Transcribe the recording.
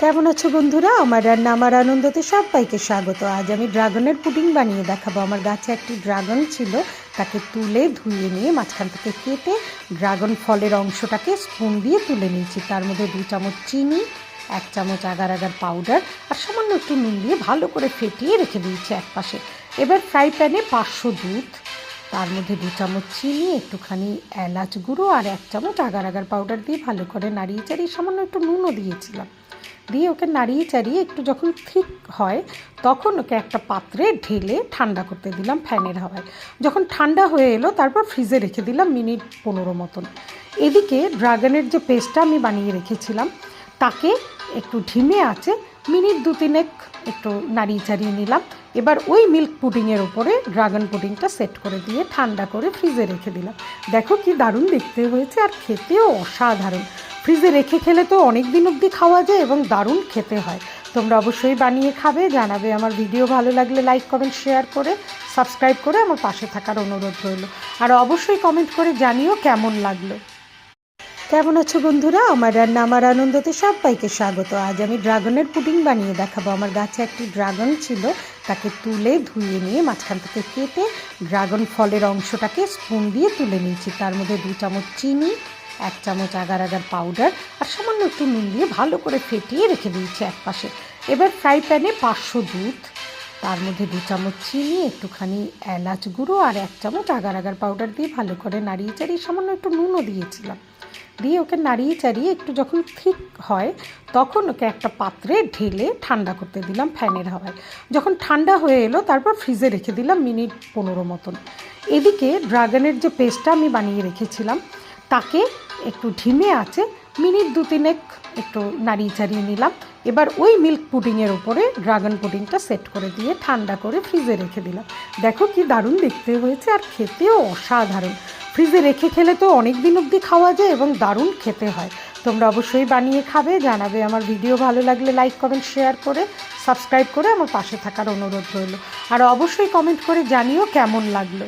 কেমন আছো বন্ধুরা? আমার রান্না আমার আনন্দতে সবাইকে স্বাগত। আজ আমি ড্রাগনের পুডিং বানিয়ে দেখাবো। আমার গাছে একটি ড্রাগন ছিল, তাকে তুলে ধুয়ে নিয়ে মাঝখান থেকে কেটে ড্রাগন ফলের অংশটাকে স্পুন দিয়ে তুলে নিয়েছি। তার মধ্যে 2 চামচ চিনি, 1 চামচ আগার আগার পাউডার আর সামান্য একটু নুন দিয়ে ভালো করে ফেটিয়ে রেখে দিয়েছি একপাশে। এবার ফ্রাই প্যানে 500 দুধ, তার মধ্যে 2 চামচ চিনি, একটুখানি এলাচ গুঁড়ো আর 1 চামচ আগার আগার পাউডার দিয়ে ভালো করে নাড়িয়ে চাড়িয়ে সামান্য একটু নুনও দিয়েছিলাম। দিয়ে ওকে নাড়িয়ে চাড়িয়ে একটু যখন ঠিক হয় তখন ওকে একটা পাত্রে ঢেলে ঠান্ডা করতে দিলাম ফ্যানের হাওয়ায়। যখন ঠান্ডা হয়ে এলো তারপর ফ্রিজে রেখে দিলাম মিনিট 15 মতন। এদিকে ড্রাগনের যে পেস্টটা আমি বানিয়ে রেখেছিলাম তাকে একটু ধিমে আঁচে মিনিট 2-3 একটু নাড়িয়ে চাড়িয়ে নিলাম। এবার ওই মিল্ক পুডিংয়ের ওপরে ড্রাগন পুডিংটা সেট করে দিয়ে ঠান্ডা করে ফ্রিজে রেখে দিলাম। দেখো কি দারুণ দেখতে হয়েছে আর খেতেও অসাধারণ। ফ্রিজে রেখে খেলে তো অনেক দিন অবধি খাওয়া যায় এবং দারুণ খেতে হয়। তোমরা অবশ্যই বানিয়ে খাবে, জানাবে। আমার ভিডিও ভালো লাগলে লাইক কমেন্ট শেয়ার করে সাবস্ক্রাইব করে আমার পাশে থাকার অনুরোধ রইল। আর অবশ্যই কমেন্ট করে জানিও কেমন লাগলো। কেমন আছো বন্ধুরা? আমার রান্না আমার আনন্দতে সবাইকে স্বাগত। আজ আমি ড্রাগনের পুডিং বানিয়ে দেখাবো। আমার গাছে একটি ড্রাগন ছিল, তাকে তুলে ধুয়ে নিয়ে মাঝখান থেকে কেটে ড্রাগন ফলের অংশটাকে স্পুন দিয়ে তুলে নিয়েছি। তার মধ্যে 2 চামচ চিনি, 1 চামচ আগার আগার পাউডার আর সামান্য একটু নুন দিয়ে ভালো করে ফেটিয়ে রেখে দিয়েছি একপাশে। এবার ফ্রাই প্যানে 500 দুধ, তার মধ্যে 2 চামচ চিনি, একটুখানি এলাচ গুঁড়ো আর 1 চামচ আগার আগার পাউডার দিয়ে ভালো করে নাড়িয়ে চাড়িয়ে সামান্য একটু নুনও দিয়েছিলাম। দিয়ে ওকে নাড়িয়ে চাড়িয়ে একটু যখন ঠিক হয় তখন ওকে একটা পাত্রে ঢেলে ঠান্ডা করতে দিলাম ফ্যানের হাওয়ায়। যখন ঠান্ডা হয়ে এলো তারপর ফ্রিজে রেখে দিলাম মিনিট 15 মতন। এদিকে ড্রাগনের যে পেস্টটা আমি বানিয়ে রেখেছিলাম তাকে একটু ধিমে আঁচে মিনিট 2-3 একটু নাড়িয়ে চাড়িয়ে নিলাম। এবার ওই মিল্ক পুডিংয়ের ওপরে ড্রাগন পুডিংটা সেট করে দিয়ে ঠান্ডা করে ফ্রিজে রেখে দিলাম। দেখো কি দারুণ দেখতে হয়েছে আর খেতেও অসাধারণ। ফ্রিজে রেখে খেলে তো অনেক দিন অবধি খাওয়া যায় এবং দারুণ খেতে হয়। তোমরা অবশ্যই বানিয়ে খাবে, জানাবে। আমার ভিডিও ভালো লাগলে লাইক কমেন্ট শেয়ার করে সাবস্ক্রাইব করে আমার পাশে থাকার অনুরোধ রইল। আর অবশ্যই কমেন্ট করে জানিও কেমন লাগলো।